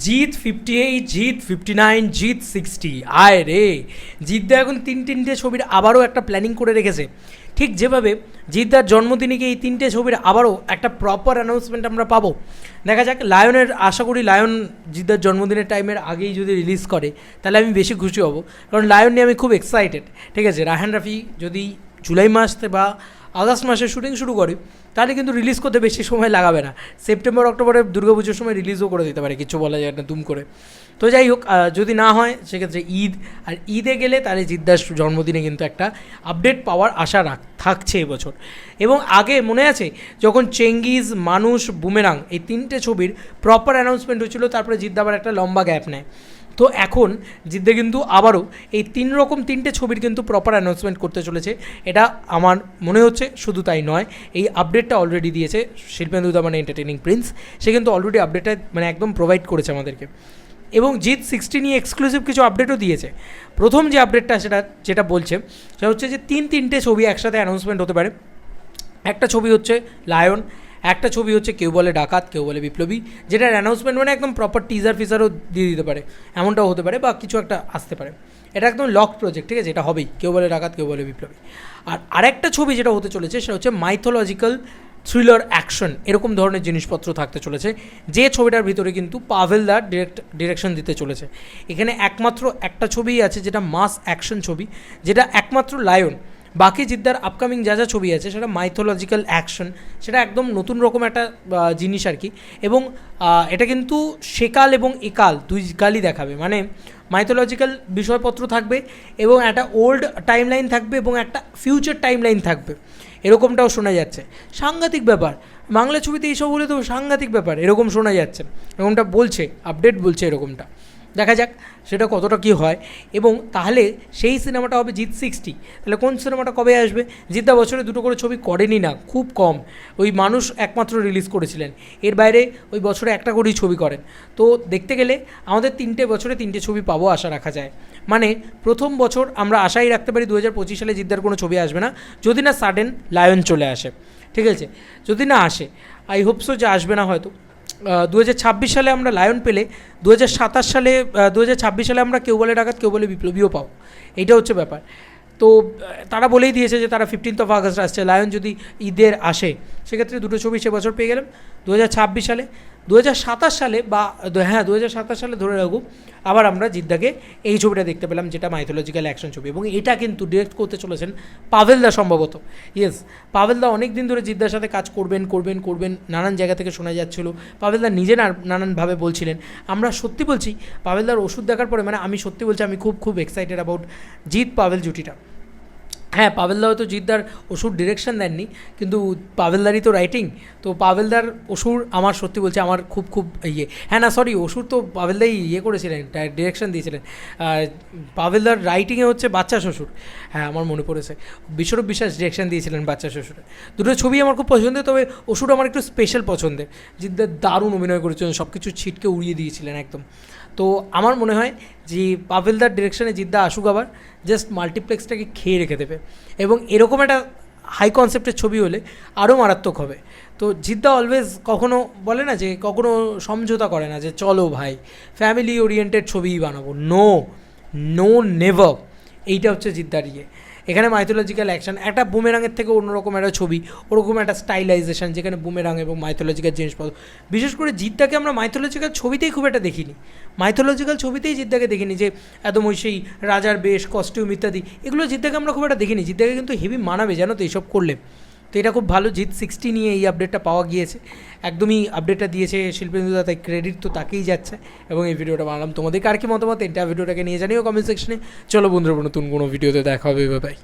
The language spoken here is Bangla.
জিত 58, জিত 59, জিত 60। আয় রে, জিতদা এখন তিনটে ছবির আবারও একটা প্ল্যানিং করে রেখেছে। ঠিক যেভাবে জিতদার জন্মদিনে গিয়ে এই তিনটে ছবির আবারও একটা প্রপার অ্যানাউন্সমেন্ট আমরা পাবো। দেখা যাক, লায়নের আশা করি লায়ন জিতদার জন্মদিনের টাইমের আগেই যদি রিলিজ করে তাহলে আমি বেশি খুশি হব, কারণ লায়ন নিয়ে আমি খুব এক্সাইটেড। ঠিক আছে, রায়হান রাফি যদি জুলাই মাসে বা আগস্ট মাসে শুটিং শুরু করে তাহলে কিন্তু রিলিজ করতে বেশি সময় লাগাবে না, সেপ্টেম্বর অক্টোবরে দুর্গাপুজোর সময় রিলিজও করে দিতে পারে, কিছু বলা যায় না দুম করে। তো যাই হোক, যদি না হয় সেক্ষেত্রে ঈদ, আর ঈদে গেলে তাহলে জিদ্দার জন্মদিনে কিন্তু একটা আপডেট পাওয়ার আশা থাকছে এবছর। এবং আগে মনে আছে যখন চেঙ্গিজ, মানুষ, বুমেরাং এই তিনটে ছবির প্রপার অ্যানাউন্সমেন্ট হয়েছিল, তারপরে জিদ্দা আবার একটা লম্বা গ্যাপ নেয়। তো এখন জিদ্দা কিন্তু আবারও এই তিনটে ছবির কিন্তু প্রপার অ্যানাউন্সমেন্ট করতে চলেছে, এটা আমার মনে হচ্ছে। শুধু তাই নয়, এই আপডেটটা অলরেডি দিয়েছে শিল্পেন্দু দা, মানে এন্টারটেইনিং প্রিন্স, সে কিন্তু অলরেডি আপডেটটা মানে একদম প্রোভাইড করেছে আমাদেরকে। এবং জিত 60 নিয়ে এক্সক্লুসিভ কিছু আপডেটও দিয়েছে। প্রথম যে আপডেটটা যেটা বলছে সেটা হচ্ছে যে তিনটে ছবি একসাথে অ্যানাউন্সমেন্ট হতে পারে। একটা ছবি হচ্ছে লায়ন, একটা ছবি হচ্ছে কেউ বলে ডাকাত, কেউ বলে বিপ্লবী, যেটার অ্যানাউন্সমেন্ট মানে একদম প্রপার টিজার ফিজারও দিয়ে দিতে পারে, এমনটাও হতে পারে, বা কিছু একটা আসতে পারে। এটা একদম লক প্রজেক্ট, ঠিক আছে, এটা হবেই, কেউ বলে ডাকাত, কেউ বলে বিপ্লবী। আর আরেকটা ছবি যেটা হতে চলেছে সেটা হচ্ছে মাইথোলজিক্যাল থ্রিলার অ্যাকশন, এরকম ধরনের জিনিসপত্র থাকতে চলেছে, যে ছবিটার ভিতরে কিন্তু পাভেলদার ডিরেকশন দিতে চলেছে। এখানে একমাত্র একটা ছবিই আছে যেটা মাস অ্যাকশন ছবি, যেটা একমাত্র লায়ন। বাকি জিদ্দার আপকামিং যা ছবি আছে সেটা মাইথোলজিক্যাল অ্যাকশন, সেটা একদম নতুন রকম একটা জিনিস আর কি। এবং এটা কিন্তু সেকাল এবং একাল দুই কালই দেখাবে, মানে মাইথোলজিক্যাল বিষয়পত্র থাকবে এবং একটা ওল্ড টাইম লাইন থাকবে এবং একটা ফিউচার টাইম লাইন থাকবে, এরকমটাও শোনা যাচ্ছে। সাংঘাতিক ব্যাপার, বাংলা ছবিতে এইসব হলে তো সাংঘাতিক ব্যাপার, এরকম শোনা যাচ্ছে, এরকমটা বলছে, আপডেট বলছে এরকমটা। দেখা যাক সেটা কতটা কী হয়। এবং তাহলে সেই সিনেমাটা হবে জিত 60। তাহলে কোন সিনেমাটা কবে আসবে? জিদ্দা বছরে দুটো করে ছবি করেনি না, খুব কম, ওই মানুষ একমাত্র রিলিজ করেছিলেন, এর বাইরে ওই বছরে একটা করেই ছবি করেন। তো দেখতে গেলে আমাদের বছরে তিনটে ছবি পাবো আশা রাখা যায়। মানে প্রথম বছর আমরা আশাই রাখতে পারি 2025 সালে জিদ্দার কোনো ছবি আসবে না, যদি না সাডেন লায়ন চলে আসে। ঠিক আছে, যদি না আসে, আই হোপ সো যে আসবে না হয়তো। 2026 সালে আমরা লায়ন পেলে 2026 সালে আমরা কেউ বলে ডাকাত, কেউ বলে বিপ্লবীও পাবো, এইটা হচ্ছে ব্যাপার। তো তারা বলেই দিয়েছে যে তারা 15 আগস্ট আসছে, লায়ন যদি ঈদের আসে সেক্ষেত্রে দুটো ছবি সে বছর পেয়ে গেলাম 2026 সালে। 2027 সালে বা 2027 সালে ধরে রাখুক, আবার আমরা জিদ্দাকে এই ছবিটা দেখতে পেলাম, যেটা মাইথোলজিক্যাল অ্যাকশন ছবি। এবং এটা কিন্তু ডিরেক্ট করতে চলেছেন পাভেলদা সম্ভবত। ইয়েস, পাভেলদা অনেক দিন ধরে জিদ্দার সাথে কাজ করবেন, নানান জায়গা থেকে শোনা যাচ্ছিলো। পাভেলদা নিজে নানানভাবে বলছিলেন। আমরা সত্যি বলছি, পাভেলদার ওষুধ দেখার পরে, মানে আমি সত্যি বলছি, আমি খুব এক্সাইটেড অ্যাবাউট জিৎ পাভেল জুটিটা। হ্যাঁ, পাভেলদা হয়তো জিদ্দার অসুর ডিরেকশন দেননি, কিন্তু পাভেলদারই তো রাইটিং। তো পাভেলদার অসুর আমার সত্যি বলছে আমার খুব অসুর তো পাভেলদাই করেছিলেন, ডিরেকশন দিয়েছিলেন। পাভেলদার রাইটিংয়ে হচ্ছে বাচ্চা শ্বশুর, হ্যাঁ আমার মনে পড়েছে, বিশ্বরূপ বিশ্বাস ডিরেকশন দিয়েছিলেন বাচ্চা শ্বশুরে। দুটো ছবি আমার খুব পছন্দের, তবে অসুর আমার একটু স্পেশাল পছন্দের। জিদ্দার দারুণ অভিনয় করেছিলেন, সব কিছু ছিটকে উড়িয়ে দিয়েছিলেন একদম। তো আমার মনে হয় যে পাভেলদার ডিরেকশনে জিদ্দা আসুক, আবার জাস্ট মাল্টিপ্লেক্সটাকে খেয়ে রেখে দেবে, এবং এরকম একটা হাই কনসেপ্টের ছবি হলে আরও মারাত্মক হবে। তো জিদ্দা অলওয়েজ কখনো বলে না যে, কখনো সমঝোতা করে না যে চলো ভাই ফ্যামিলি ওরিয়েন্টেড ছবিই বানাবো, নো নেভার। এইটা হচ্ছে জিদ্দার এখানে মাইথোলজিক্যাল অ্যাকশন, একটা বুমেরাঙের থেকে অন্যরকম একটা ছবি, ওরকম একটা স্টাইলাইজেশন, যেখানে বুমেরাং এবং মাইথোলজিক্যাল জিনিসপত্র। বিশেষ করে জিদ্দাকে আমরা মাইথোলজিক্যাল ছবিতেই খুব একটা দেখিনি, জিদ্দাকে দেখিনি যে একদম ওই সেই রাজার বেশ, কস্টিউম ইত্যাদি, এগুলো জিদ্দাকে আমরা খুব একটা দেখিনি। জিদ্দাকে কিন্তু হেভি মানাবে, জানো তো এইসব করলে। তো এটা খুব ভালো, জিত 60 নিয়ে এই আপডেটটা পাওয়া গিয়েছে, একদমই আপডেটটা দিয়েছে শিল্পেন্দু দা, তাই ক্রেডিট তো তাকেই যাচ্ছে। এবং এই ভিডিওটা বানালাম, তোমাদের কার কি মতামত এটা ভিডিওটাকে নিয়ে জানিও কমেন্ট সেকশনে। চলো বন্ধুরা, নতুন কোনো ভিডিওতে দেখা হবে, বাই।